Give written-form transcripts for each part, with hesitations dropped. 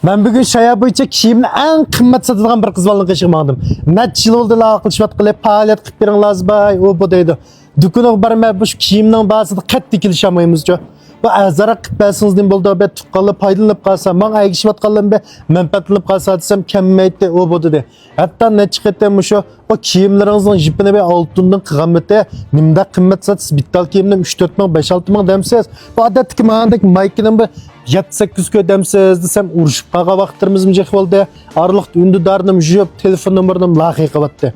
Ben bugün şaya boyunca kiyimni en kıymet satılan bir kız balını kaçırmadım. Neç yıl oldu la akılışvat kılıp faaliyet kıp birin lazbay o bu deydi. Dükkanı barma bu kiyimden bazıda kat dikilişamayımız jo. Bu azara kıpasınız din buldu be tuqqalı paydalanıp qalsa, man aygışvat qalım be menfaatlanıp qalsa desem kemmeydi o bu dedi. Hatta ne çıkıttı şu o kiyimlerinizin jipine be altından kıymeti nimde kıymet satız bittal kiyimden 3-4 ming 5-6 ming demsiz. Bu adetteki mağandaki maykinin bir 7-8 kö demsiz desem uruşup qağa vaqtlarımız mıcak oldu. Arlıqda ündü dardım jüp telefon numarım lahi qabattı.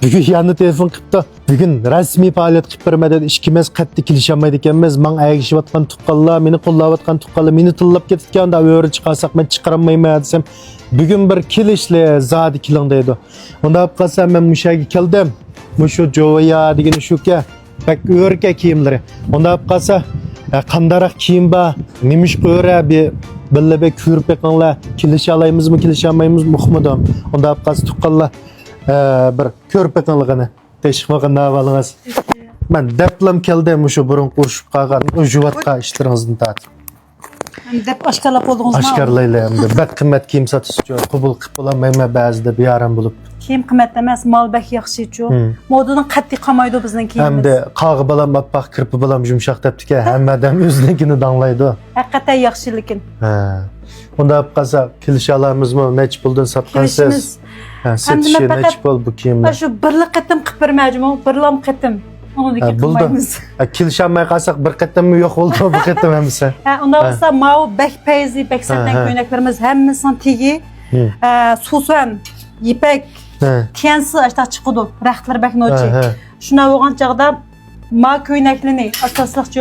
Bugün yanı telefon qıptı. Bugün rasmi faaliyet qıp bermedi. İşkimiz qattiq kilişamaydı ekanmiz. Man aygışıp atqan tuqqallar, meni qo'llab atqan tuqqallar meni tillab ketgan da öre chiqarsak men chiqaramayman desem. Bugün bir kilishli zadi kiling deydi. Unda olib qolsam men mushaga keldim. Mushu Joya degan shuka bak o'rka kiyimlari. Unda olib qolsa qandaroq kiyim bor, nimish qo'ra bir billa be ko'rib beqinglar, kilisha olaymizmi, kilisha olmaymizmi muhmidim. Unda olib qolsa tuqqallar bir ko'rib beqingligini teşvikini avalınız. Ben deplam keldim şu burun kurşup qalgan ujuvatqa işlerinizden tatib. Dep aşkarlap oldunuz mu? Aşkarlayla hem de bak qimmat kiyim satışçı qubul qilib olamayman ba'zida bir yaram bo'lib. Kiyim qimmat emas, mal bak yaxshi-chu. Modadan qattiq qamaydi bizning kiyimimiz. Hem de qag'i balam appak, kirpi balam yumshoq debdiki, hamma odam o'zinikini danglaydi. Haqiqatan yaxshi lekin. Ha. Unda olib qolsa kilisha olamizmi? Nech puldan sotgansiz? Ha, setishi nech pul bu kiyimlar? Shu birli qatim qilib bermayjimi? Birlam qatim. Onu deki qilmaymiz. Kilisha olmay qolsak bir qatimmi yo'q bo'ldi, bu qatim hamsa. Ha, unda bo'lsa mau bek payzi, bek satan ko'ylaklarimiz hammasini tegi, susan, ipak, tiyansi ashta chiqadi. Raxtlar bak nochi. Shuna bo'lgan chaqda ma ko'ylaklarni asosliqchi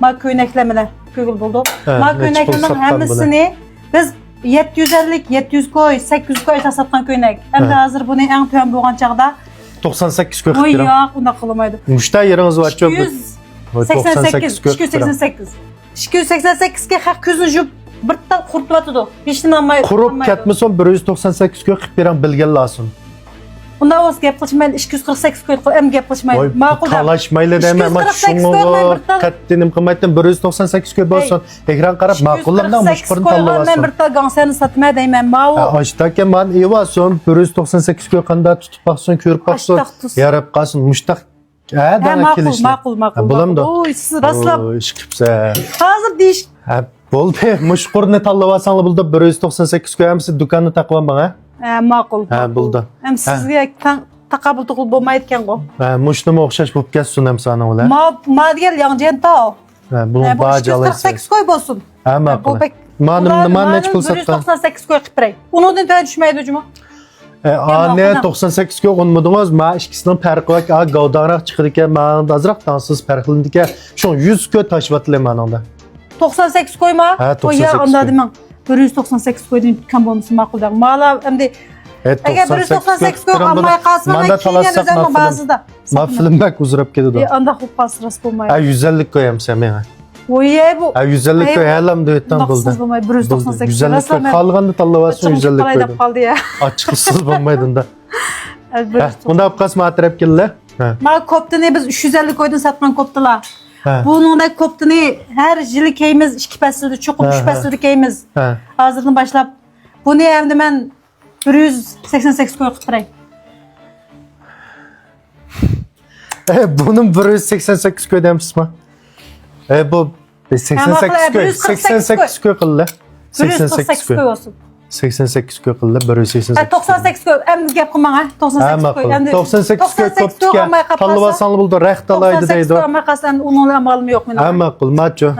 ma ko'ylaklarlar ko'gil bo'ldi. Ma ko'ylaklarning hammasini biz 750, 700 koy, 800 koy satgan ko'ylak. Endi hozir buni eng tuyan bo'lgan chaqda 98 koy qilib beraman. Yo'q, unda qilmaydi. Mushta yeringiz var çok. 288, 288. 288 ga haq ko'zni yuvib birdan quritib atadi. Hech nima olmaydi. Qurib ketmasin 198 koy qilib beram bilgan lazım. Unda o'z gap qilmaydi 248 koy qilib gap qilmaydi. Ma'qul. Talashmayli deyman, men shunga qattinim qilmaydim 198 koy bo'lsin. Ekran qarab ma'qullamdan mushqurni tanlayapsan. Men bir ta gansani sotma deyman. Ma'u. Ashtaka men evason 198 koy qanday tutib baqsin, ko'rib baqsin. Yarab qolsin mushtaq. Ha, dana kelishdi. Ma'qul. Bo'lamdi. Oy, siz raslab. Ish qilibsa. Hozir deyish. Ha, bo'ldi. Mushqurni tanlayapsanlar bo'ldi 198 koy hamsi do'konni taqvan bana. Ma'qul. Ha, bo'ldi. Ham sizga taqabul qilib bo'lmaydi ekan-ku. Ha, mushnima o'xshash bo'lib ketsin ham sana ular. Ma degan yangjenta. Ha, buni baja olaysiz. 248 koy bo'lsin. Ha, ma'qul. Nima nech pul satgan? 198 koy qilib beray. Undan da tushmaydi hujum. Ne 98 koy olmadınız, ma ikisining farqi var. Ha, gavdanroq chiqdi ekan, men azroq tansiz farqlandi ekan. Shu 100 koy tashvatlar meningda. 98 koyma. Ha, 98. Ya onda demen 198 koydan tutgan bo'lmasa ma'qulda. Mala endi agar 198 koy olmay qolsa, men keyin ba'zida. Ma film bak uzrab ketadi. Anda xo'p pasras bo'lmaydi. Ha, 150 koy ham sen menga. Oye bu. Ha, 150 koy halam deyotdan bo'ldi. 198. 150 koy qolganda tanlayapsan 150 koy. Qolib qoldi ya. Açıqsız bo'lmaydi unda. Bunda qasma atrab keldi. Ma koptini biz 350 koydan satgan koptilar. Buningda koptini har yili kiyimiz 2 faslda cho'qib 3 faslda kiyimiz. Hozirdan boshlab buni endi men 188 koy qilib beray. Bunun 188 koy demişsizmi? Bu 88 koy qildi. 88 koy olsun. 88 koy qildi, 188. 98 koy, endi gap qilmang, 98 koy. Endi 98 koy koptga tanlasanlar bo'ldi, raxt alaydi deydi. 98 koy olmay qolsan, uning amalim yo'q menda. Ha, ma'qul, macho.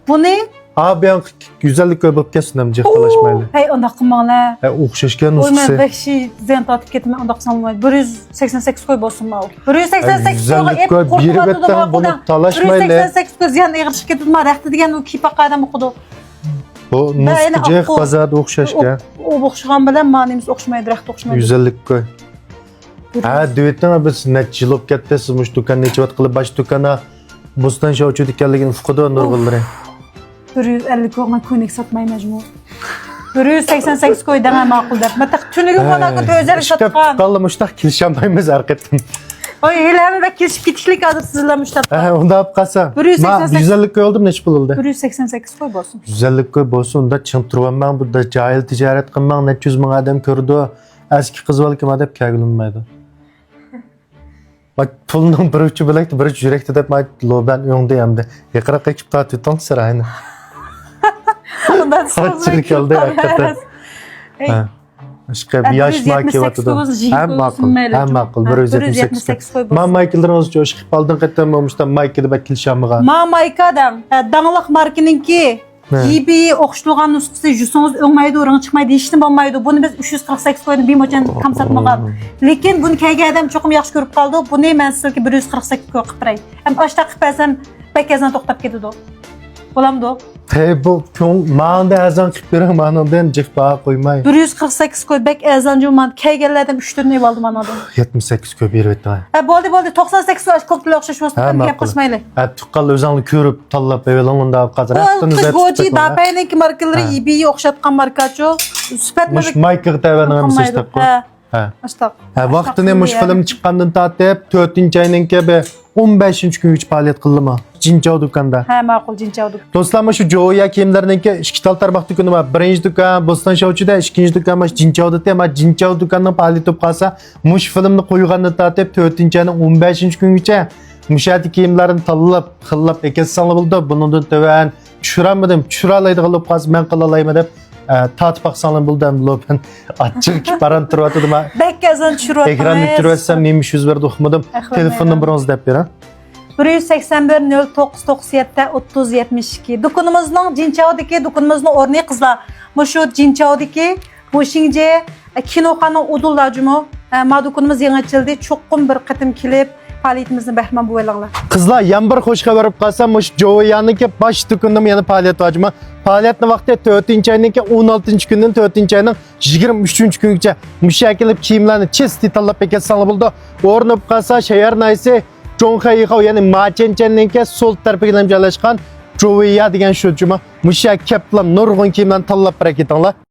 Buni ben 150 koy bo'lib ketsin ham jihtalashmaydi. Hey, unda qilmanglar. O'xshashgan nuskasi. nuskasi. Men bekshi zen tortib ketman, unda qilsam bo'lmaydi. 188 koy bo'lsin ma'qul. 188 koy bir betdan buni talashmaydi. 188 koy zen ig'irishib ketdimi? Raxti degan u kipaqa adam o'qidi. Bu nuskasi qazad o'xshashgan. O o'xshagan bilan ma'nimiz o'xshamaydi, raxti o'xshamaydi. 150 koy. Ha, duetdan biz necha yil bo'lib ketdi, siz mush do'kon necha vaqt qilib bosh do'kona bustan shovchi ekanligini fuqida nurg'ildiring. 150 koy men ko'ylak sotmayman majmur. 188 koy demem ma'qul deb. Mata tuniga mana o'zlari sotgan. Qoldi mushtaq kelishamaymiz arqatdan. Oy hele bek kelişip ketişlik adı sizlemiş tatta. Onda hep kalsa. 188. Güzellik koy oldum neç bululdu? 188 koy bolsun. Güzellik koy bolsun da çıntırvan ben burada cahil ticaret kılman ne 100 bin adam gördü. Eski kız balı kim adep kagılınmaydı. Bak pulunun bir ucu bilekti, bir ucu yürekti de ben yondu yemdi. Yakara kaçıp daha tutan sıra aynı. Ondan Kaççılık oldu hakikaten. Aşkı bir yaş maki vatıdı. Hem makul. 178 koy. Ben Michael'dan olsun çok şık aldın kaçtan olmuştan Michael'ı bekil şamıga. Ma Mike'dan dağlık markininki gibi okşulgan nüsküsü jusunuz öngmaydı, oranı çıkmaydı, işin olmaydı. Bunu biz 348 koydum, bir mocan kamsatmağa. Lekin bunu kayga adam çokum yaxşı görüp kaldı. Bu ne ben sizlerki 148 koy qıpray. Hem aşta qıpasam bekazdan toxtab ketdi o. Bolamdı o. He bu kön mağanda azan kıpırın mağandan cık bağa koymay. 148 koy bek azancı man kaygalardan 3 türünü ev aldım anadım. 78 koy bir vet daha. Boldu 98 koy koptulu okşaş olsun gap qısmaylı. Tuqqal özanlı körüp tallap evelanında qazar. Kız goji da payınki markaları iyi okşatqan markaço. Süpet Muş Michael Tavan'ın sistem. Ha. Aştaq. Vaqtını muş film çıqqandan tatib 4-nji ayninki be 15-nji gün üç fəaliyyət qılma. Cinçao dükanda. Ha ma'qul Cinçao dükkan. Dostlar şu Joya kiyimlerinki ikki tal tarmoq dükkanı var. Birinci dükkan Bostan Şovchida, ikkinchi dükkan muş Cinçaoda tema Cinçao dükkanının fəaliyyəti qalsa muş filmni qo'ygandan tatib 4-nji ayning 15-nji kungacha mushati kiyimlarini tanlab, xillab ekassanlar bo'ldi. Bundan tövan tushiramadim. Tushira oladigan bo'lib qolsa men qila olayman deb tatib baqsanlar bo'ldi. Ben açık paran turvatdim. Bekkazan tushirib. Ekranni turvatsam men 500 berdi o'qimadim. Telefon numarangizni deb bering. 181 0997 30 72. Dokunumuzun Cinçao'daki dokunumuzun orni kızlar. Şu Cinçao'daki bu şimdi kinoxanın udulacımı. Ma dokunumuz yeni açıldı. Çokum bir kıtım kilip faaliyetimizin behman bu elanlar. Kızlar yan bir hoş haber verip kalsam muş Joyan'ınki baş dükkanım yani faaliyet vacıma. Faaliyetli vakti 4-nji ayninki 16-nji günden 4-nji ayning 23-nji güngacha muş şekilde kiyimlarni chesti tanlab ekassanlar bo'ldi. O'rnib qalsa shayar naysi Jonxayiqo yani Machenchaninki sol tarafiga joylashgan Joya degan shu juma mush keplam nurg'un kiyimlarni tanlab baraketinglar.